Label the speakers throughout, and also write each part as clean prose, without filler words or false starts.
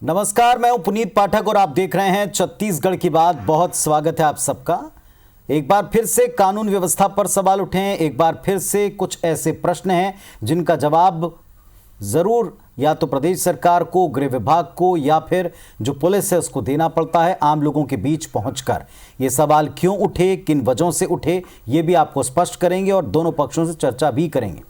Speaker 1: नमस्कार, मैं हूं पुनीत पाठक और आप देख रहे हैं छत्तीसगढ़ की बात। बहुत स्वागत है आप सबका। एक बार फिर से कानून व्यवस्था पर सवाल उठे हैं, एक बार फिर से कुछ ऐसे प्रश्न हैं जिनका जवाब जरूर या तो प्रदेश सरकार को, गृह विभाग को या फिर जो पुलिस है उसको देना पड़ता है आम लोगों के बीच पहुंचकर। ये सवाल क्यों उठे, किन वजहों से उठे, ये भी आपको स्पष्ट करेंगे और दोनों पक्षों से चर्चा भी करेंगे।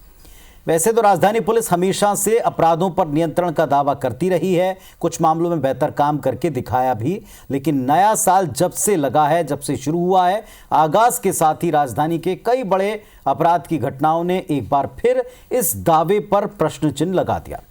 Speaker 1: वैसे तो राजधानी पुलिस हमेशा से अपराधों पर नियंत्रण का दावा करती रही है, कुछ मामलों में बेहतर काम करके दिखाया भी, लेकिन नया साल जब से लगा है, जब से शुरू हुआ है, आगाज के साथ ही राजधानी के कई बड़े अपराध की घटनाओं ने एक बार फिर इस दावे पर प्रश्न चिन्ह लगा दिया।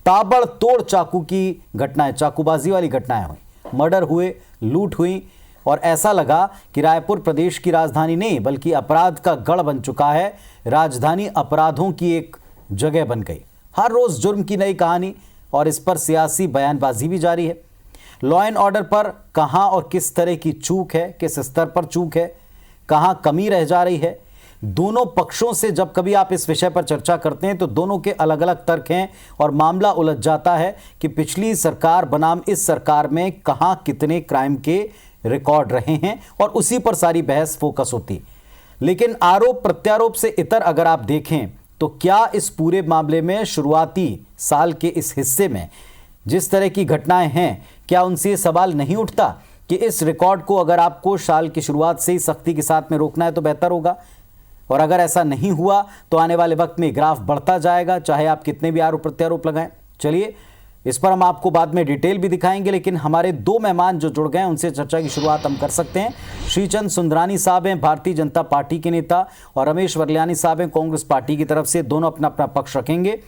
Speaker 1: ताबड़तोड़ चाकू की घटनाएं, चाकूबाजी वाली घटनाएं हुई, मर्डर हुए, लूट हुई और ऐसा लगा कि रायपुर प्रदेश की राजधानी नहीं बल्कि अपराध का गढ़ बन चुका है। राजधानी अपराधों की एक जगह बन गई। हर रोज जुर्म की नई कहानी और इस पर सियासी बयानबाजी भी जारी है। लॉ एंड ऑर्डर पर कहां और किस तरह की चूक है, किस स्तर पर चूक है, कहां कमी रह जा रही है। दोनों पक्षों से जब कभी आप इस विषय पर चर्चा करते हैं तो दोनों के अलग अलग तर्क हैं और मामला उलझ जाता है कि पिछली सरकार बनाम इस सरकार में कहां कितने क्राइम के रिकॉर्ड रहे हैं और उसी पर सारी बहस फोकस होती। लेकिन आरोप प्रत्यारोप से इतर अगर आप देखें तो क्या इस पूरे मामले में शुरुआती साल के इस हिस्से में जिस तरह की घटनाएं हैं, क्या उनसे ये सवाल नहीं उठता कि इस रिकॉर्ड को अगर आपको साल की शुरुआत से ही सख्ती के साथ में रोकना है तो बेहतर होगा? और अगर ऐसा नहीं हुआ तो आने वाले वक्त में ग्राफ बढ़ता जाएगा, चाहे आप कितने भी आरोप प्रत्यारोप लगाएं। चलिए, इस पर हम आपको बाद में डिटेल भी दिखाएंगे, लेकिन हमारे दो मेहमान जो जुड़ गए हैं उनसे चर्चा की शुरुआत हम कर सकते हैं। श्रीचंद सुंदरानी साहब हैं, भारतीय जनता पार्टी के नेता, और रमेश वर्ल्यानी साहब हैं, कांग्रेस पार्टी की तरफ से। दोनों अपना अपना पक्ष रखेंगे।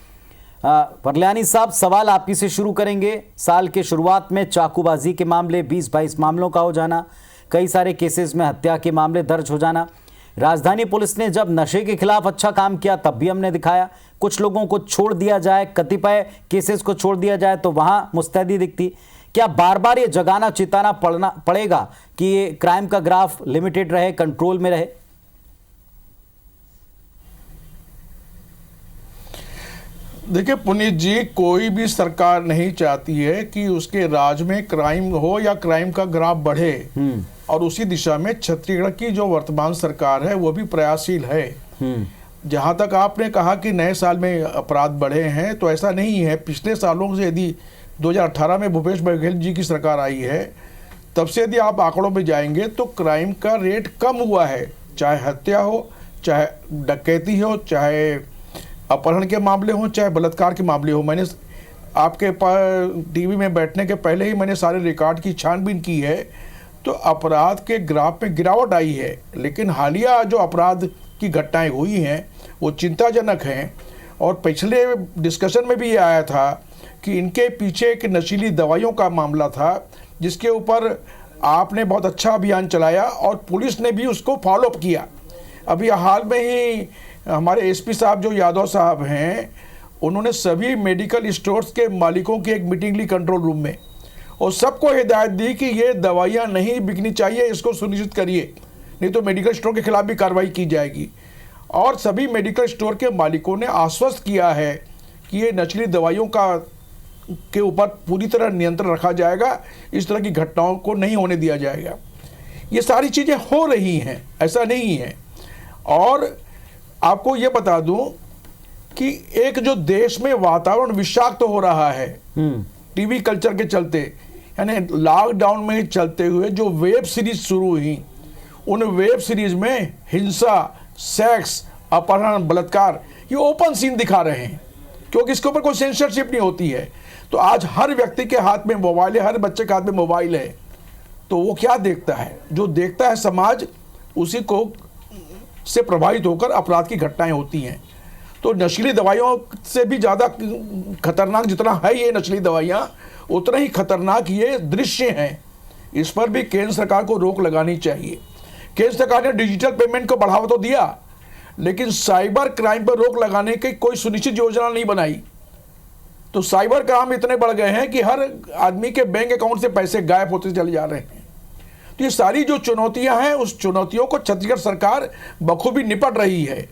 Speaker 1: वर्ल्यानी साहब, सवाल आप ही से शुरू करेंगे। साल के शुरुआत में चाकूबाजी के मामले 20-22 मामलों का हो जाना, कई सारे केसेस में हत्या के मामले दर्ज हो जाना। राजधानी पुलिस ने जब नशे के खिलाफ अच्छा काम किया तब भी हमने दिखाया, कुछ लोगों को छोड़ दिया जाए, कतिपय केसेस को छोड़ दिया जाए तो वहां मुस्तैदी दिखती। क्या बार बार ये जगाना चिताना पड़ेगा कि ये क्राइम का ग्राफ लिमिटेड रहे, कंट्रोल में रहे?
Speaker 2: देखिए पुनीत जी, कोई भी सरकार नहीं चाहती है कि उसके राज में क्राइम हो या क्राइम का ग्राफ बढ़े, और उसी दिशा में छत्तीसगढ़ की जो वर्तमान सरकार है वो भी प्रयासशील है। जहां तक आपने कहा कि नए साल में अपराध बढ़े हैं, तो ऐसा नहीं है। पिछले सालों से यदि 2018 में भूपेश बघेल जी की सरकार आई है, तब से यदि आप आंकड़ों में जाएंगे तो क्राइम का रेट कम हुआ है। चाहे हत्या हो, चाहे डकैती हो, चाहे अपहरण के मामले हो, चाहे बलात्कार के मामले हो। मैंने आपके टीवी में बैठने के पहले ही मैंने सारे रिकॉर्ड की छानबीन की है, तो अपराध के ग्राफ में गिरावट आई है। लेकिन हालिया जो अपराध की घटनाएं हुई हैं वो चिंताजनक हैं। और पिछले डिस्कशन में भी ये आया था कि इनके पीछे एक नशीली दवाइयों का मामला था, जिसके ऊपर आपने बहुत अच्छा अभियान चलाया और पुलिस ने भी उसको फॉलोअप किया। अभी हाल में ही हमारे एसपी साहब जो यादव साहब हैं, उन्होंने सभी मेडिकल स्टोर्स के मालिकों की एक मीटिंग ली कंट्रोल रूम में, और सबको हिदायत दी कि ये दवाइयाँ नहीं बिकनी चाहिए, इसको सुनिश्चित करिए, नहीं तो मेडिकल स्टोर के खिलाफ भी कार्रवाई की जाएगी। और सभी मेडिकल स्टोर के मालिकों ने आश्वस्त किया है कि ये नकली दवाइयों के ऊपर पूरी तरह नियंत्रण रखा जाएगा, इस तरह की घटनाओं को नहीं होने दिया जाएगा। ये सारी चीज़ें हो रही हैं, ऐसा नहीं है। और आपको ये बता दूं कि एक जो देश में वातावरण विषाक्त हो रहा है टीवी कल्चर के चलते, यानी लॉकडाउन में ही चलते हुए जो वेब सीरीज शुरू हुई, उन वेब सीरीज में हिंसा, सेक्स, अपहरण, बलात्कार, ये ओपन सीन दिखा रहे हैं, क्योंकि इसके ऊपर कोई सेंसरशिप नहीं होती है। तो आज हर व्यक्ति के हाथ में मोबाइल है, हर बच्चे के हाथ में मोबाइल है, तो वो क्या देखता है? जो देखता है समाज, उसी को से प्रभावित होकर अपराध की घटनाएं होती हैं। तो नशीली दवाइयों से भी ज़्यादा खतरनाक जितना है ये नशीली दवाइयाँ, उतना ही खतरनाक ये दृश्य हैं। इस पर भी केंद्र सरकार को रोक लगानी चाहिए। केंद्र सरकार ने डिजिटल पेमेंट को बढ़ावा तो दिया, लेकिन साइबर क्राइम पर रोक लगाने की कोई सुनिश्चित योजना नहीं बनाई। तो साइबर क्राइम इतने बढ़ गए हैं कि हर आदमी के बैंक अकाउंट से पैसे गायब होते चले जा रहे हैं। तो ये सारी जो चुनौतियां हैं, उस चुनौतियों को छत्तीसगढ़ सरकार बखूबी निपट रही है।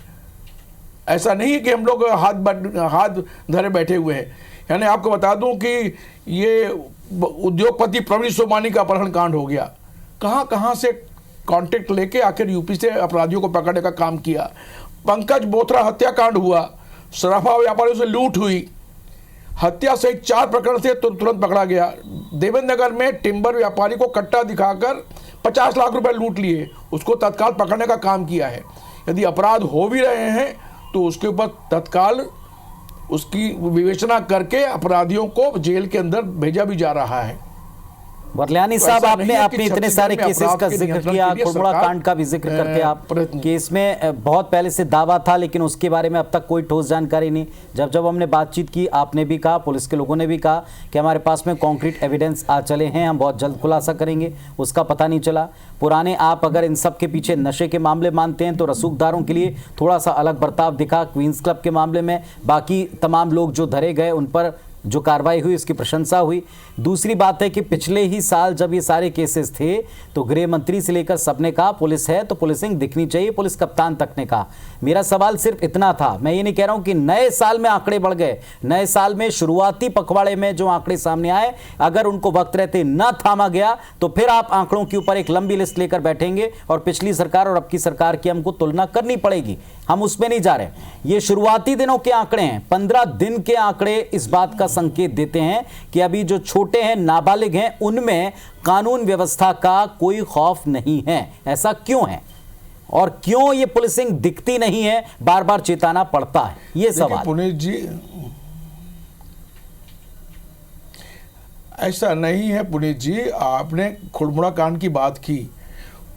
Speaker 2: ऐसा नहीं है कि हम लोग हाथ धरे बैठे हुए हैं। यानी आपको बता दूं कि ये उद्योगपति प्रवीण सोमानी का अपहरण कांड हो गया, कहां से कॉन्टेक्ट लेके आखिर यूपी से अपराधियों को पकड़ने का काम किया। पंकज बोथरा हत्याकांड हुआ, सराफा व्यापारियों से लूट हुई, हत्या सहित 4 प्रकरण से तुरंत पकड़ा गया। देवेंद्र नगर में टिम्बर व्यापारी को कट्टा दिखाकर 50 लाख रुपए लूट लिए, उसको तत्काल पकड़ने का काम किया है। यदि अपराध हो भी रहे हैं तो उसके ऊपर तत्काल उसकी विवेचना करके अपराधियों को जेल के अंदर भेजा भी जा रहा है।
Speaker 1: बरलियानी साहब, आपने इतने सारे केसेस का जिक्र किया, खुड़मुड़ा कांड का भी जिक्र करते आप कि इसमें बहुत पहले से दावा था, लेकिन उसके बारे में अब तक कोई ठोस जानकारी नहीं। जब हमने बातचीत की, आपने भी कहा, पुलिस के लोगों ने भी कहा कि हमारे पास में कॉन्क्रीट एविडेंस आ चले हैं, हम बहुत जल्द खुलासा करेंगे, उसका पता नहीं चला। पुराने आप अगर इन सब के पीछे नशे के मामले मानते हैं तो रसूखदारों के लिए थोड़ा सा अलग बर्ताव दिखा क्वींस क्लब के मामले में, बाकी तमाम लोग जो धरे गए उन पर जो कार्रवाई हुई उसकी प्रशंसा हुई। दूसरी बात है कि पिछले ही साल जब ये सारे केसेस थे तो गृह मंत्री से लेकर सबने कहा पुलिस है तो पुलिसिंग दिखनी चाहिए, पुलिस कप्तान तक ने कहा। मेरा सवाल सिर्फ इतना था, मैं ये नहीं कह रहा हूं कि नए साल में आंकड़े बढ़ गए, नए साल में शुरुआती पखवाड़े में जो आंकड़े सामने आए अगर उनको वक्त रहते न थामा गया तो फिर आप आंकड़ों के ऊपर एक लंबी लिस्ट लेकर बैठेंगे और पिछली सरकार और अब की सरकार की हमको तुलना करनी पड़ेगी। हम उसमें नहीं जा रहे, ये शुरुआती दिनों के आंकड़े हैं, 15 दिन के आंकड़े इस बात का संकेत देते हैं कि अभी जो छोटे हैं, नाबालिग हैं, उनमें कानून व्यवस्था का कोई खौफ नहीं है। ऐसा क्यों है और क्यों ये पुलिसिंग दिखती नहीं है, बार बार चेताना पड़ता है, ये सवाल।
Speaker 2: पुनीत जी, ऐसा नहीं है पुनीत जी, आपने खुड़मुड़ा कांड की बात की,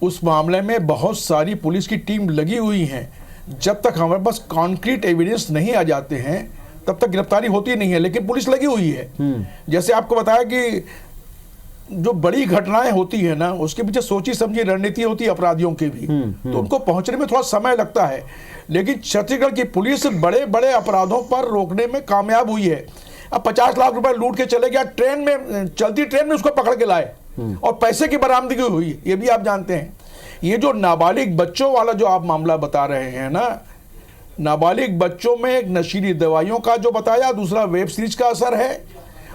Speaker 2: उस मामले में बहुत सारी पुलिस की टीम लगी हुई है। जब तक हमारे पास कॉन्क्रीट एविडेंस नहीं आ जाते हैं तब तक गिरफ्तारी होती नहीं है, लेकिन पुलिस लगी हुई है। जैसे आपको बताया कि जो बड़ी घटनाएं होती है ना, उसके पीछे सोची समझी रणनीति होती है अपराधियों की भी, तो उनको पहुंचने में थोड़ा समय लगता है। लेकिन छत्तीसगढ़ की पुलिस बड़े बड़े अपराधों पर रोकने में कामयाब हुई है। अब 50 लाख रुपए लूट के चले गया, ट्रेन में, चलती ट्रेन में उसको पकड़ के लाए और पैसे की बरामदगी हुई, ये भी आप जानते हैं। ये जो नाबालिग बच्चों वाला जो आप मामला बता रहे हैं ना, नाबालिग बच्चों में एक नशीली दवाइयों का जो बताया, दूसरा वेब सीरीज का असर है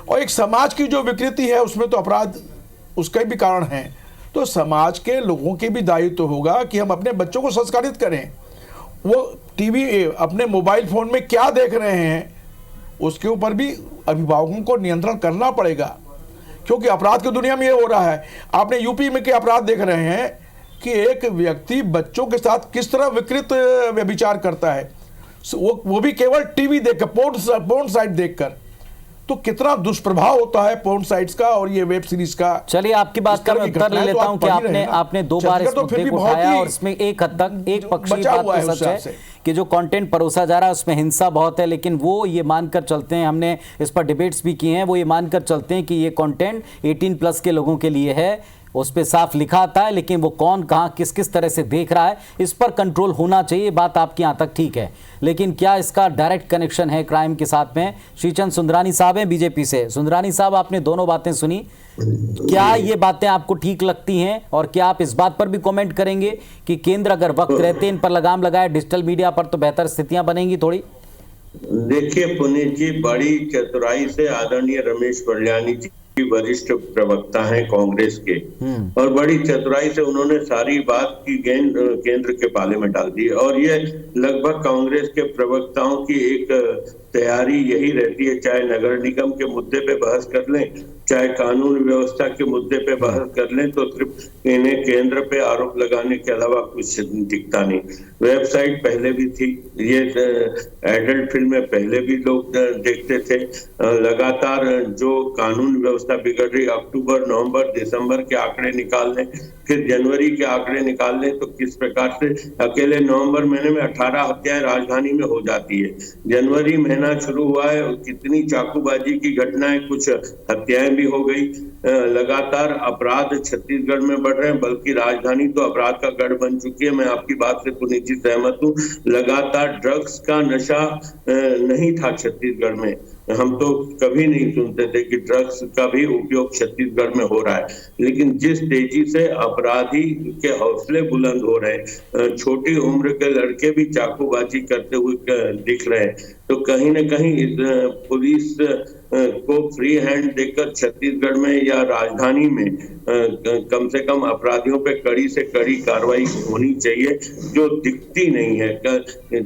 Speaker 2: और एक समाज की जो विकृति है उसमें तो अपराध उसका भी कारण है। तो समाज के लोगों के भी दायित्व तो होगा कि हम अपने बच्चों को संस्कारित करें। वो टीवी, अपने मोबाइल फोन में क्या देख रहे हैं उसके ऊपर भी अभिभावकों को नियंत्रण करना पड़ेगा, क्योंकि अपराध की दुनिया में ये हो रहा है। आपने यूपी में के अपराध देख रहे हैं कि एक व्यक्ति बच्चों के साथ किस तरह विकृत व्यभिचार करता है, वो भी केवल टीवी देखकर, पोर्न साइट देखकर। तो कितना दुष्प्रभाव होता है पोर्न साइट्स का और ये वेब सीरीज का।
Speaker 1: चलिए, आपकी बात का मैं उत्तर ले लेता हूं कि आपने 2 बार इस मुद्दे को उठाया और इसमें एक हद तक एक पक्षी बात तो सच है कि जो कंटेंट परोसा जा रहा है उसमें हिंसा बहुत है, लेकिन वो ये मानकर चलते हैं, हमने इस पर डिबेट्स भी किए हैं, वो ये मानकर चलते हैं कि ये कंटेंट 18+ के लोगों के लिए है। उस पर साफ लिखा आता है, लेकिन वो कौन कहां किस किस तरह से देख रहा है इस पर कंट्रोल होना चाहिए। बात आपकी यहां तक ठीक है, लेकिन क्या इसका डायरेक्ट कनेक्शन है क्राइम के साथ में? श्रीचंद सुंदरानी साहब हैं बीजेपी से। सुंदरानी साहब, आपने दोनों बातें सुनी, क्या ये बातें आपको ठीक लगती हैं और क्या आप इस बात पर भी कमेंट करेंगे कि केंद्र अगर वक्त रहते इन पर लगाम लगाए डिजिटल मीडिया पर तो बेहतर स्थितियां बनेंगी थोड़ी?
Speaker 3: देखिए पुनीत जी, बड़ी चतुराई से आदरणीय रमेश बरलियानी जी वरिष्ठ प्रवक्ता हैं कांग्रेस के, और बड़ी चतुराई से उन्होंने सारी बात की गेंद केंद्र के पाले में डाल दी। और ये लगभग कांग्रेस के प्रवक्ताओं की एक तैयारी यही रहती है, चाहे नगर निगम के मुद्दे पे बहस कर लें, चाहे कानून व्यवस्था के मुद्दे पे बहस कर लें, तो सिर्फ इन्हें केंद्र पे आरोप लगाने के अलावा कुछ दिखता नहीं। वेबसाइट पहले भी थी, ये एडल्ट फिल्में पहले भी लोग देखते थे। लगातार जो कानून व्यवस्था बिगड़ रही, अक्टूबर, नवंबर, दिसंबर के आंकड़े निकाल लें, फिर जनवरी के आंकड़े निकाल लें, तो किस प्रकार से अकेले नवंबर महीने में 18 हत्याएं राजधानी में हो जाती है। जनवरी महीना शुरू हुआ है, कितनी चाकूबाजी की घटनाएं, कुछ हत्याएं भी हो गई। लगातार अपराध छत्तीसगढ़ में बढ़ रहे हैं, बल्कि राजधानी तो अपराध का गढ़ बन चुकी है। मैं आपकी बात से पुनीत जी सहमत हूँ। लगातार ड्रग्स का नशा नहीं था छत्तीसगढ़ में, हम तो कभी नहीं सुनते थे कि ड्रग्स का भी उपयोग छत्तीसगढ़ में हो रहा है, लेकिन जिस तेजी से अपराधी के हौसले बुलंद हो रहे हैं, छोटी उम्र के लड़के भी चाकूबाजी करते हुए दिख रहे हैं, तो कहीं न कहीं पुलिस को फ्री हैंड देकर छत्तीसगढ़ में या राजधानी में कम से कम अपराधियों पे कड़ी से कड़ी कार्रवाई होनी चाहिए, जो दिखती नहीं है।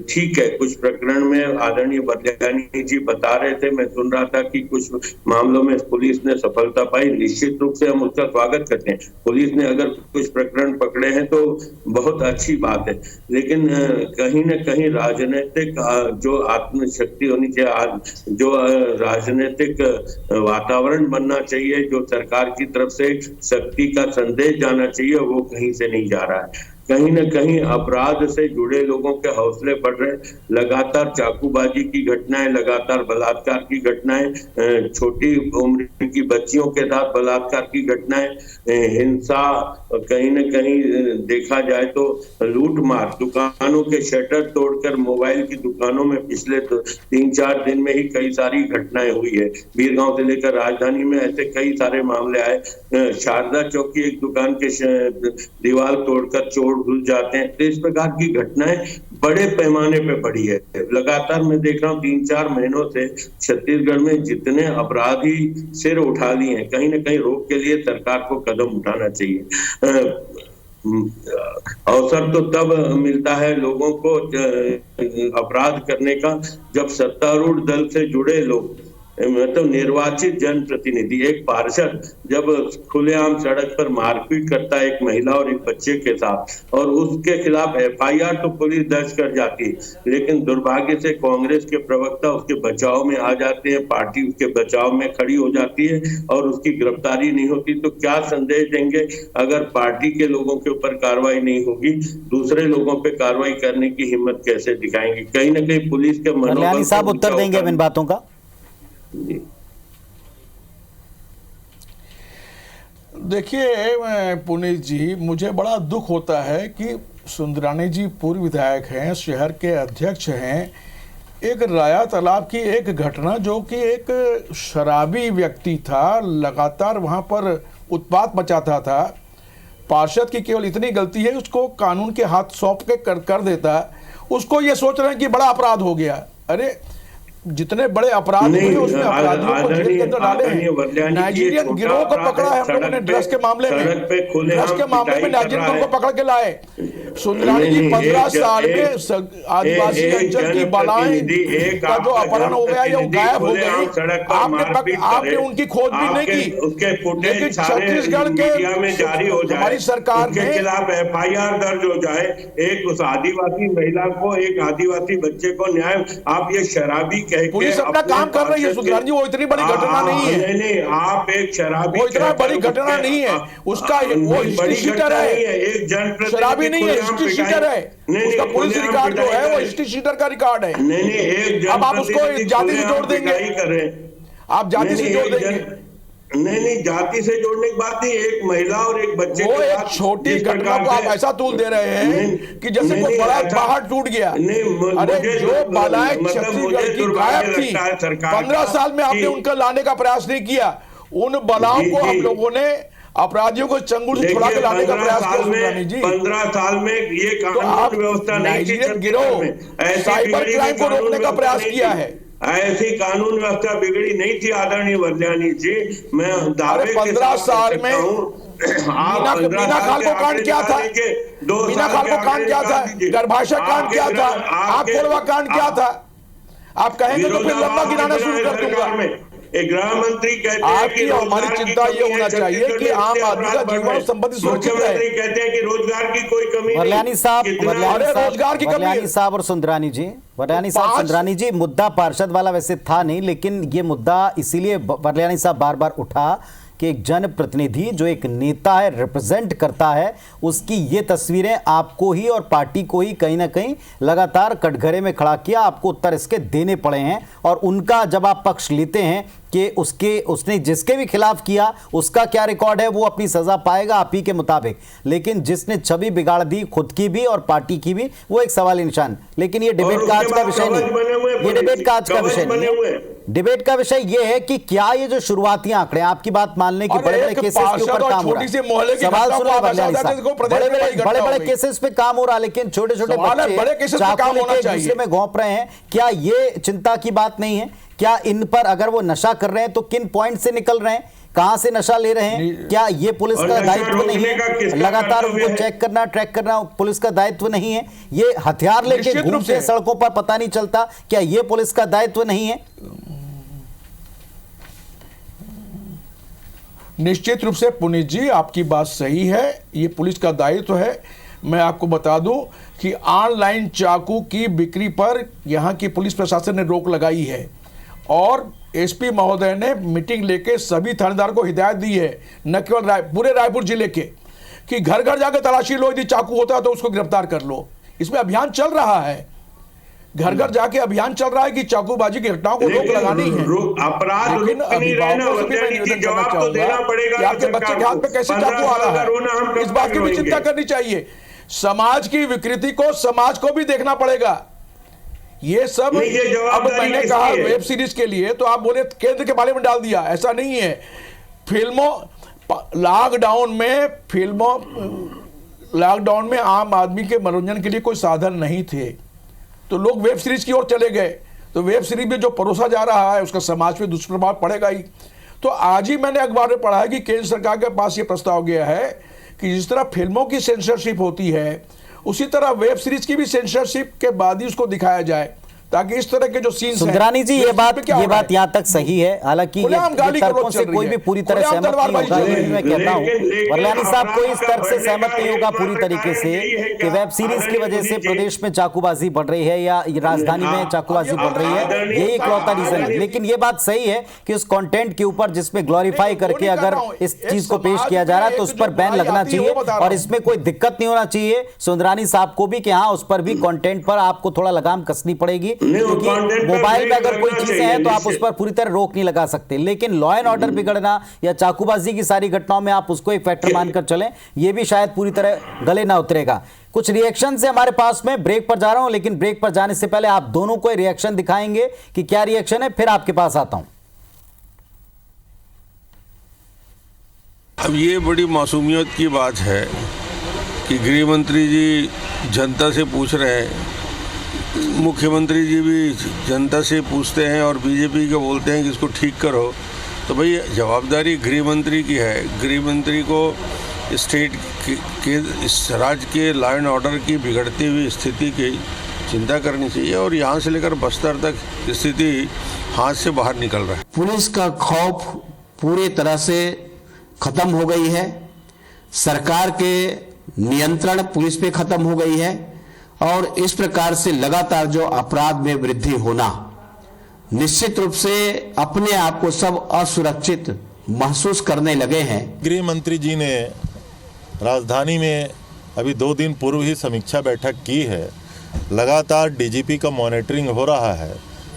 Speaker 3: ठीक है, कुछ प्रकरण में आदरणीय वरल्यानी जी बता रहे थे, मैं सुन रहा था कि कुछ मामलों में पुलिस ने सफलता पाई। निश्चित रूप से हम उसका स्वागत करते हैं। पुलिस ने अगर कुछ प्रकरण पकड़े हैं तो बहुत अच्छी बात है, लेकिन कहीं न कहीं राजनीतिक जो आत्मशक्ति होनी चाहिए, जो राजनीतिक वातावरण बनना चाहिए, जो सरकार की तरफ से शक्ति का संदेश जाना चाहिए, वो कहीं से नहीं जा रहा है। कहीं न कहीं अपराध से जुड़े लोगों के हौसले बढ़ रहे हैं। लगातार चाकूबाजी की घटनाएं, लगातार बलात्कार की घटनाएं, छोटी उम्र की बच्चियों के साथ बलात्कार की घटनाएं, हिंसा, कहीं न कहीं देखा जाए तो लूटमार, दुकानों के शटर तोड़कर मोबाइल की दुकानों में पिछले 3-4 दिन में ही कई सारी घटनाएं हुई है। बीरगांव से लेकर राजधानी में ऐसे कई सारे मामले आए। शारदा चौक की एक दुकान के दीवार तोड़कर चोर घुस जाते हैं। तो इस प्रकार की घटनाएं बड़े पैमाने पे बढ़ी है। लगातार मैं देख रहा हूँ 3-4 महीनों से छत्तीसगढ़ में जितने अपराधी सिर उठा लिए हैं, कहीं न कहीं रोक के लिए सरकार को कदम उठाना चाहिए। अवसर तो तब मिलता है लोगों को अपराध करने का जब सत्तारूढ़ दल से जुड़े लोग, मतलब निर्वाचित जनप्रतिनिधि, एक पार्षद जब खुलेआम सड़क पर मारपीट करता है एक महिला और एक बच्चे के साथ और उसके खिलाफ एफआईआर तो पुलिस दर्ज कर जाती है, लेकिन दुर्भाग्य से कांग्रेस के प्रवक्ता उसके बचाव में आ जाते हैं, पार्टी उसके बचाव में खड़ी हो जाती है और उसकी गिरफ्तारी नहीं होती। तो क्या संदेश देंगे? अगर पार्टी के लोगों के ऊपर कार्रवाई नहीं होगी, दूसरे लोगों पे कार्रवाई करने की हिम्मत कैसे दिखाएंगे? कहीं ना कहीं पुलिस के
Speaker 1: मनोबल साहब उत्तर देंगे इन बातों का।
Speaker 2: देखिए पुनीत जी, मुझे बड़ा दुख होता है कि सुंदरानी जी पूर्व विधायक हैं, शहर के अध्यक्ष हैं। एक राया तालाब की एक घटना, जो कि एक शराबी व्यक्ति था, लगातार वहां पर उत्पात मचाता था। पार्षद की केवल इतनी गलती है, उसको कानून के हाथ सौंप के कर देता है। उसको ये सोच रहे हैं कि बड़ा अपराध हो गया। अरे जितने बड़े अपराध हुए उसमें अपराधियों को जेल के अंदर डाले हैं। नाइजीरियन गिरोह को पकड़ा है हम लोगों ने ड्रग्स के मामले में, नाइजीरियन को पकड़ के लाए। सुंदरानी जी 15 साल में आदिवासी अंचल की बालाएं का जो अपहरण हो गया या गायब हो गई, आपने उनकी खोज भी नहीं की। लेकिन छत्तीसगढ़ के हमारी सरकार
Speaker 3: के खिलाफ एफआईआर दर्ज हो जाए, एक उस आदिवासी महिला को, एक आदिवासी बच्चे को न्याय। आप ये शराबी
Speaker 2: पुलिस अपना काम कर रही है सुंदरानी जी, वो इतनी बड़ी घटना नहीं है।
Speaker 3: नहीं, आप एक शराबी,
Speaker 2: वो इतना बड़ी घटना नहीं है। उसका वो हिस्ट्री शीटर है, एक शराबी नहीं है, हिस्ट्री शीटर है। उसका पुलिस रिकॉर्ड जो है वो हिस्ट्री शीटर का रिकॉर्ड है।
Speaker 3: नहीं,
Speaker 2: अब आप उसको जाति से जोड़ देंगे, आप जाति से जोड़ देंगे।
Speaker 3: नहीं, जाति से जोड़ने की बात नहीं। एक महिला और एक बच्चे
Speaker 2: वो एक छोटी घटना को आप ऐसा तूल दे रहे हैं कि जैसे कोई बड़ा पहाड़ टूट गया। अरे जो बालाएं छत्तीसगढ़ की गायब थी, 15 साल में आपने उनका लाने का प्रयास नहीं किया। उन बलाओं को हम लोगों ने, अपराधियों को चंगुल से छुड़ा के लाने का प्रयास किया जी।
Speaker 3: 15 साल में ये कानून व्यवस्था
Speaker 2: नाइजीरियन गिरोह साइबर क्राइम को रोकने का प्रयास किया है।
Speaker 3: ऐसी कानून व्यवस्था बिगड़ी नहीं थी आदरणीय वरल्यानी जी। मैं दावे के
Speaker 2: 15 साल में मीना खाल को कांड क्या था? मीना खाल को कांड क्या था? गर्भाशय कांड क्या था? आग खोलवा कांड क्या था? आप कहेंगे तो फिर लंबा गिनाना शुरू कर दूंगा।
Speaker 3: गृह मंत्री कहते हैं कि
Speaker 2: हमारी चिंता ये होना चाहिए कि आम आदमी का जीवन संपत्ति सुरक्षित रहे।
Speaker 3: मुख्यमंत्री कहते हैं कि रोजगार की कोई कमी नहीं।
Speaker 1: वरल्यानी साहब,
Speaker 2: रोजगार की कमी।
Speaker 1: वरल्यानी साहब और सुंदरानी जी, वरल्यानी साहब, सुंदरानी जी, मुद्दा पार्षद वाला वैसे था नहीं, लेकिन ये मुद्दा इसीलिए वरल्यानी साहब बार बार उठा कि एक जनप्रतिनिधि जो एक नेता है, रिप्रेजेंट करता है, उसकी ये तस्वीरें आपको ही और पार्टी को ही कहीं ना कहीं लगातार कटघरे में खड़ा किया। आपको उत्तर इसके देने पड़े हैं और उनका जब आप पक्ष लेते हैं कि उसने जिसके भी खिलाफ किया उसका क्या रिकॉर्ड है, वो अपनी सजा पाएगा आप ही के मुताबिक, लेकिन जिसने छवि बिगाड़ दी खुद की भी और पार्टी की भी, वो एक सवाल निशान। लेकिन ये डिबेट का आज का विषय नहीं, ये डिबेट का आज का विषय नहीं। डिबेट का विषय ये है कि क्या ये जो शुरुआती आंकड़े, आपकी बात मानने की, बड़े बड़े केसेस के ऊपर काम हो रहा है, सवाल सुनो वरल्यानी साहब, बड़े बड़े केसेस पे काम हो रहा है, लेकिन छोटे छोटे बच्चे चाकू लेके दूसरे में घोंप रहे हैं। क्या ये चिंता की बात नहीं है क्या इन पर अगर वो नशा कर रहे हैं तो किन पॉइंट से निकल रहे हैं, कहां से नशा ले रहे हैं? क्या ये पुलिस का दायित्व नहीं है? लगातार उनको चेक करना, ट्रैक करना पुलिस का दायित्व नहीं है? ये हथियार लेके घूमते सड़कों पर पता नहीं चलता, क्या ये पुलिस का दायित्व नहीं है?
Speaker 2: निश्चित रूप से पुनीत जी आपकी बात सही है, ये पुलिस का दायित्व है। मैं आपको बता दूं कि ऑनलाइन चाकू की बिक्री पर यहां की पुलिस प्रशासन ने रोक लगाई है और एसपी महोदय ने मीटिंग लेके सभी थानेदार को हिदायत दी है, न केवल पूरे रायपुर जिले के, कि घर घर जाकर तलाशी लो, यदि चाकू होता है तो उसको गिरफ्तार कर लो। इसमें अभियान चल रहा है, घर घर जाके अभियान चल रहा है कि चाकूबाजी की घटनाओं को रोक लगानी है। लेकिन अभिभावकों से भी मैं निवेदन करना चाहूंगा कि आपके बच्चे के हाथ में कैसे चाकू आ रहा है, इस बात की भी चिंता करनी चाहिए। समाज की विकृति को समाज को भी देखना पड़ेगा। ये सब अब मैंने कहा वेब सीरीज के लिए, तो आप बोले केंद्र के बारे में डाल दिया, ऐसा नहीं है। लॉकडाउन में आम आदमी के मनोरंजन के लिए कोई साधन नहीं थे, तो लोग वेब सीरीज की ओर चले गए। तो वेब सीरीज में जो परोसा जा रहा है उसका समाज पे दुष्प्रभाव पड़ेगा ही। तो आज ही मैंने अखबार में पढ़ा है कि केंद्र सरकार के पास ये प्रस्ताव गया है कि जिस तरह फिल्मों की सेंसरशिप होती है उसी तरह वेब सीरीज की भी सेंसरशिप के बाद ही उसको दिखाया जाए, ताकि इस तरह के जो सीन्स
Speaker 1: सुंदरानी जी ये बात यहां तक सही है। हालांकि ये तर्कों से कोई भी पूरी तरह सहमत नहीं होगा, लेकिन मैं कहता हूं वरलानी साहब कोई इस तर्क से सहमत नहीं होगा पूरी तरीके से कि वेब सीरीज की वजह से प्रदेश में चाकूबाजी बढ़ रही है या राजधानी में चाकूबाजी बढ़ रही है, यही इकलौता रीजन है। लेकिन ये बात सही है कि उस कंटेंट के ऊपर जिसमें ग्लोरीफाई करके अगर इस चीज को पेश किया जा रहा है तो उस पर बैन लगना चाहिए और इसमें कोई दिक्कत नहीं होना चाहिए सुंदरानी साहब को भी कि हाँ उस पर भी कंटेंट पर आपको थोड़ा लगाम कसनी पड़ेगी, क्योंकि मोबाइल में अगर कोई चीजें हैं तो आप उस पर पूरी तरह रोक नहीं लगा सकते। लेकिन लॉ एंड ऑर्डर बिगड़ना या चाकूबाजी की सारी घटनाओं में आप उसको एक फैक्टर मानकर चलें, ये भी शायद पूरी तरह गले ना उतरेगा। कुछ रिएक्शन से हमारे पास में ब्रेक पर जा रहा हूं, लेकिन ब्रेक पर जाने से पहले आप दोनों को रिएक्शन दिखाएंगे कि क्या रिएक्शन है, फिर आपके पास आता हूं।
Speaker 4: अब ये बड़ी मासूमियत की बात है कि गृह मंत्री जी जनता से पूछ रहे हैं, मुख्यमंत्री जी भी जनता से पूछते हैं और बीजेपी को बोलते हैं कि इसको ठीक करो। तो भाई जवाबदारी गृह मंत्री की है। गृह मंत्री को स्टेट के इस राज्य के लॉ एंड ऑर्डर की बिगड़ती हुई स्थिति की चिंता करनी चाहिए और यहाँ से लेकर बस्तर तक स्थिति हाथ से बाहर निकल रहा है।
Speaker 5: पुलिस का खौफ पूरी तरह से खत्म हो गई है, सरकार के नियंत्रण पुलिस पे खत्म हो गई है और इस प्रकार से लगातार जो अपराध में वृद्धि होना, निश्चित रूप से अपने आप को सब असुरक्षित महसूस करने लगे हैं।
Speaker 6: गृह मंत्री जी ने राजधानी में अभी 2 दिन पूर्व ही समीक्षा बैठक की है। लगातार डीजीपी का मॉनिटरिंग हो रहा है।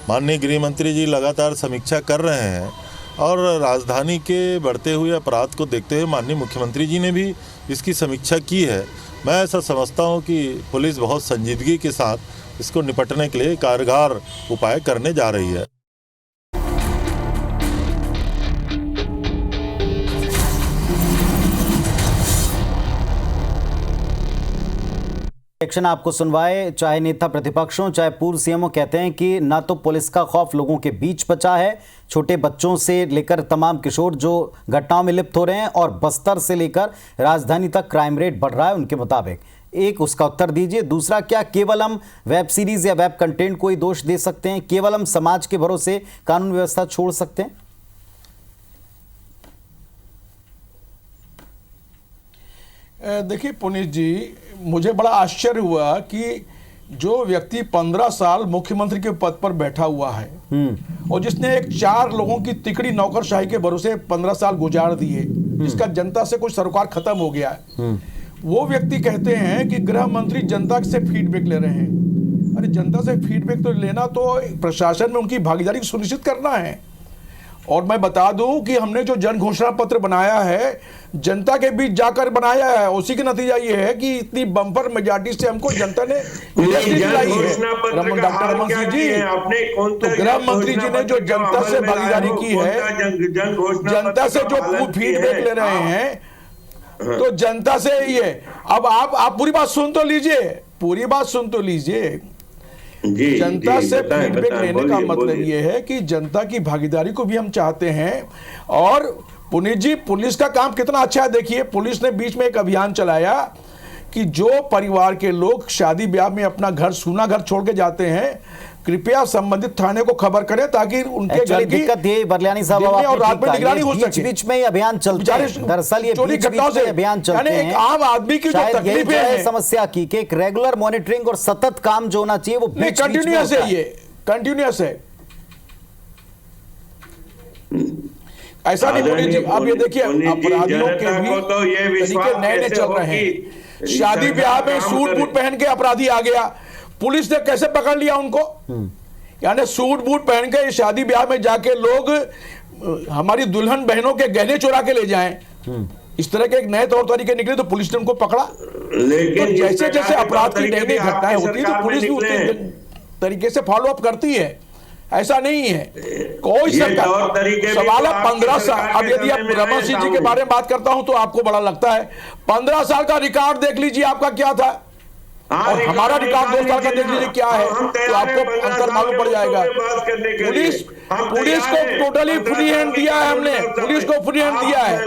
Speaker 6: माननीय गृह मंत्री जी लगातार समीक्षा कर रहे हैं और राजधानी के बढ़ते हुए अपराध को देखते हुए माननीय मुख्यमंत्री जी ने भी इसकी समीक्षा की है। मैं ऐसा समझता हूं कि पुलिस बहुत संजीदगी के साथ इसको निपटने के लिए कारगर उपाय करने जा रही है।
Speaker 1: एक्शन आपको सुनवाए, चाहे नेता प्रतिपक्ष हो चाहे पूर्व सीएम हो, कहते हैं कि ना तो पुलिस का खौफ लोगों के बीच बचा है, छोटे बच्चों से लेकर तमाम किशोर जो घटनाओं में लिप्त हो रहे हैं और बस्तर से लेकर राजधानी तक क्राइम रेट बढ़ रहा है उनके मुताबिक। एक उसका उत्तर दीजिए। दूसरा, क्या केवल हम वेब सीरीज या वेब कंटेंट को ही दोष दे सकते हैं? केवल हम समाज के भरोसे कानून व्यवस्था छोड़ सकते हैं?
Speaker 2: देखिए पुनीत जी, मुझे बड़ा आश्चर्य हुआ कि जो व्यक्ति 15 साल मुख्यमंत्री के पद पर बैठा हुआ है और जिसने एक 4 लोगों की तिकड़ी नौकरशाही के भरोसे 15 साल गुजार दिए, जिसका जनता से कोई सरोकार खत्म हो गया है, वो व्यक्ति कहते हैं कि गृह मंत्री जनता से फीडबैक ले रहे हैं। अरे जनता से फीडबैक तो लेना, तो प्रशासन में उनकी भागीदारी सुनिश्चित करना है। और मैं बता दूं कि हमने जो जन घोषणा पत्र बनाया है जनता के बीच जाकर बनाया है, उसी का नतीजा ये है कि इतनी बम्पर मेजॉरिटी से हमको जनता ने दिलाई है। डॉक्टर रमन सिंह जी, तो गृह मंत्री जी ने जो जनता से भागीदारी की है, जनता से जो फीडबैक ले रहे हैं, तो जनता से ये अब आप पूरी बात सुन तो लीजिए, पूरी बात सुन तो लीजिए।
Speaker 3: जी
Speaker 2: जनता
Speaker 3: जी,
Speaker 2: से
Speaker 3: बताएं,
Speaker 2: फीडबैक
Speaker 3: बताएं,
Speaker 2: लेने का
Speaker 3: बोलिए,
Speaker 2: मतलब
Speaker 3: बोलिए।
Speaker 2: ये है कि जनता की भागीदारी को भी हम चाहते हैं। और पुनीत जी, पुलिस का काम कितना अच्छा है देखिए, पुलिस ने बीच में एक अभियान चलाया कि जो परिवार के लोग शादी ब्याह में अपना घर, सूना घर छोड़ के जाते हैं, कृपया संबंधित थाने को खबर करें ताकि उनके घर
Speaker 1: एक्चुअली
Speaker 2: की
Speaker 1: दिक्कत ये बरलियानी साहब,
Speaker 2: दिन
Speaker 1: अब
Speaker 2: में और
Speaker 1: आपने
Speaker 2: रात
Speaker 1: ठीक
Speaker 2: में
Speaker 1: कहा,
Speaker 2: निगरानी
Speaker 1: ये
Speaker 2: हो
Speaker 1: बीच
Speaker 2: सके।
Speaker 1: बीच में ही अभियान चलते हैं। दरअसल ये
Speaker 2: चोरी
Speaker 1: बीच
Speaker 2: घटनाओं
Speaker 1: बीच में
Speaker 2: से
Speaker 1: अभियान चलते
Speaker 2: यानी एक
Speaker 1: हैं।
Speaker 2: आम आदमी की जो
Speaker 1: शायद यही
Speaker 2: तकलीफें
Speaker 1: जो है
Speaker 2: हैं,
Speaker 1: समस्या की कि एक रेगुलर मॉनिटरिंग और सतत काम जो होना चाहिए वो
Speaker 2: नहीं,
Speaker 1: बीच बीच में
Speaker 2: कंटिन्यूअस
Speaker 1: होता
Speaker 2: है, ये कंटिन्यूअस है। ऐसा नहीं पुनीत जी, अब ये देखिए अपराधियों के भी
Speaker 3: तो ये
Speaker 2: तरीके नए नए चल रहे हैं। शादी ब्याह में सूट बूट पहन के अपराधी आ गया, पुलिस ने कैसे पकड़ लिया उनको? यानी सूट बूट पहन के शादी ब्याह में जाके लोग हमारी दुल्हन बहनों के गहने चुरा के ले जाएं, इस तरह के एक नए तौर तरीके निकले तो पुलिस ने उनको पकड़ा।
Speaker 3: लेकिन
Speaker 2: तो जैसे जैसे अपराध की नई नई घटनाएं होती है तो
Speaker 3: सरकार
Speaker 2: पुलिस
Speaker 3: में
Speaker 2: भी
Speaker 3: निकले
Speaker 2: उसी
Speaker 3: हैं।
Speaker 2: तरीके से फॉलो अप करती है, ऐसा नहीं है कोई
Speaker 3: ये तौर
Speaker 2: सरकार।
Speaker 3: तरीके भी
Speaker 2: सवाल
Speaker 3: तो
Speaker 2: है
Speaker 3: आपकी
Speaker 2: 15 साल,
Speaker 3: सरकार
Speaker 2: अब
Speaker 3: के
Speaker 2: यदि आप
Speaker 3: समय में
Speaker 2: रमन
Speaker 3: आए
Speaker 2: सिंह जी के
Speaker 3: साहब।
Speaker 2: बारे में बात करता हूं तो आपको बड़ा लगता है, 15 साल का रिकॉर्ड देख लीजिए आपका क्या था और हमारा रिकॉर्ड 2 साल का देख लीजिए क्या है, तो आपको अंतर मालूम पड़ जाएगा। पुलिस को टोटली फ्री हैंड दिया है हमने, पुलिस को फ्री हैंड दिया है।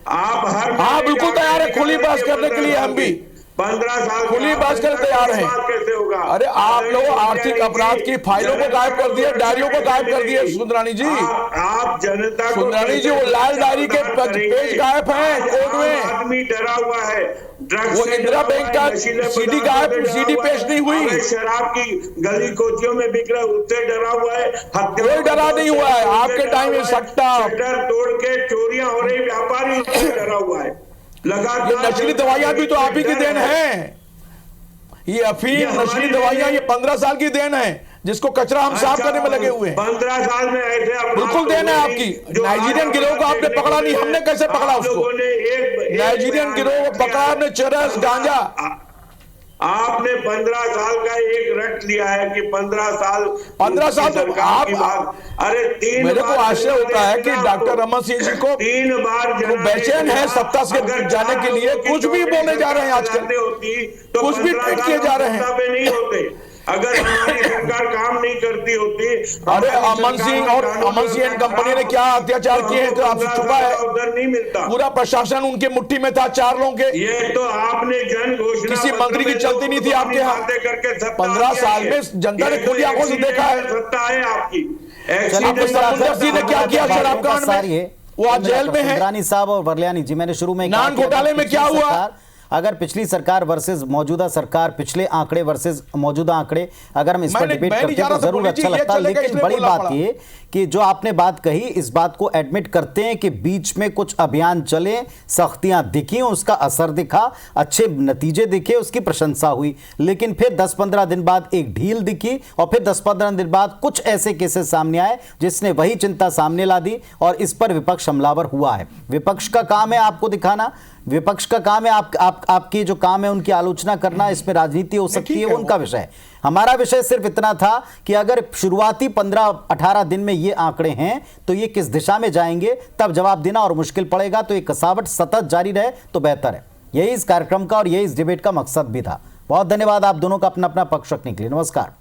Speaker 3: आप हर
Speaker 2: हाँ, बिल्कुल तैयार है खुली बहस करने के लिए, हम भी
Speaker 3: 15 साल
Speaker 2: खुली बहस करने तैयार हैं।
Speaker 3: कैसे होगा?
Speaker 2: अरे आप लोग आर्थिक अपराध की फाइलों को गायब कर दिए, डायरियों को गायब कर दिए। सुंदरानी जी,
Speaker 3: आप जनता को
Speaker 2: सुंदरानी जी, वो लाल डायरी के पेज गायब हैं कोर्ट में।
Speaker 3: आदमी डरा हुआ है, ड्रग्स
Speaker 2: वो
Speaker 3: से
Speaker 2: इंदिरा
Speaker 3: डरा
Speaker 2: बैंक
Speaker 3: हुआ
Speaker 2: का
Speaker 3: है, नशीले
Speaker 2: सीडी
Speaker 3: पदार्थों
Speaker 2: गायब,
Speaker 3: से डरा
Speaker 2: सीडी
Speaker 3: हुआ
Speaker 2: पेश
Speaker 3: है,
Speaker 2: नहीं हुई।
Speaker 3: अवैध शराब की गली कोचियों में बिक रहा है, उससे डरा हुआ है।
Speaker 2: कोई डरा नहीं हुआ है, आपके टाइम में सट्टा,
Speaker 3: शटर तोड़ के चोरियां हो रही, व्यापारी उससे डरा हुआ है।
Speaker 2: ये
Speaker 3: लगातार
Speaker 2: नशीली दवाइयां भी तो आप ही की देन है। ये अफीम, नशीली दवाइयां, ये 15 साल की देन है जिसको कचरा हम साफ करने में लगे हुए हैं।
Speaker 3: 15 साल में ऐसे अपराध
Speaker 2: बिल्कुल देन है आपकी। नाइजीरियन गिरोह को आपने पकड़ा नहीं, हमने कैसे पकड़ा उसको? नाइजीरियन गिरोह को पकड़ा हमने, चरस, गांजा।
Speaker 3: आपने 15 साल का एक रट लिया है कि 15 साल
Speaker 2: तो आप
Speaker 3: अरे 3
Speaker 2: मेरे को आश्चर्य होता है कि डॉक्टर रमन सिंह जी को
Speaker 3: 3 बार
Speaker 2: वो बेचैन है सत्ता से जाने के लिए, कुछ भी बोले जा रहे हैं आजकल,
Speaker 3: तो
Speaker 2: कुछ भी ट्वीट किए जा रहे हैं।
Speaker 3: सत्ता पे नहीं होते अगर हमारी सरकार काम नहीं करती होती।
Speaker 2: अरे अमन सिंह और अमन सिंह एंड कंपनी ने क्या अत्याचार किए हैं तो आपसे छुपा है?
Speaker 3: उधर नहीं मिलता,
Speaker 2: पूरा प्रशासन उनके मुट्ठी में था, 4 लोगों के।
Speaker 3: ये तो आपने जन घोषणा
Speaker 2: किसी मंत्री की चलती नहीं थी आपके यहाँ। 15 साल में जनता ने खुली आंखों से देखा है।
Speaker 3: सत्ता है आपकी।
Speaker 2: आपके समुद्र सिंह ने क्या किया शराब कांड में? वो आज जेल में है।
Speaker 1: सुंदरानी साहब और बरलियानी जी, मैंने शुरू में
Speaker 2: नान घोटाले में क्या हुआ?
Speaker 1: अगर पिछली सरकार वर्सेस मौजूदा सरकार, पिछले आंकड़े वर्सेस मौजूदा आंकड़े, अगर हम इस पर डिबेट करते हैं तो जरूर अच्छा लगता है। लेकिन बड़ी बात ये कि जो आपने बात कही, इस बात को एडमिट करते हैं कि बीच में कुछ अभियान चले, सख्तियां दिखी, उसका असर दिखा, अच्छे नतीजे दिखे, उसकी प्रशंसा हुई, लेकिन फिर 10-15 दिन बाद एक ढील दिखी और फिर 10-15 दिन बाद कुछ ऐसे केसेस सामने आए जिसने वही चिंता सामने ला दी और इस पर विपक्ष हमलावर हुआ है। विपक्ष का काम है आपको दिखाना, विपक्ष का काम है आपकी जो काम है उनकी आलोचना करना, इसमें राजनीति हो सकती है, वो उनका विषय है। हमारा विषय सिर्फ इतना था कि अगर शुरुआती 15-18 दिन में ये आंकड़े हैं तो ये किस दिशा में जाएंगे, तब जवाब देना और मुश्किल पड़ेगा। तो ये कसावट सतत जारी रहे तो बेहतर है। यही इस कार्यक्रम का और यही इस डिबेट का मकसद भी था। बहुत धन्यवाद आप दोनों का अपना अपना पक्ष रखने के लिए। नमस्कार।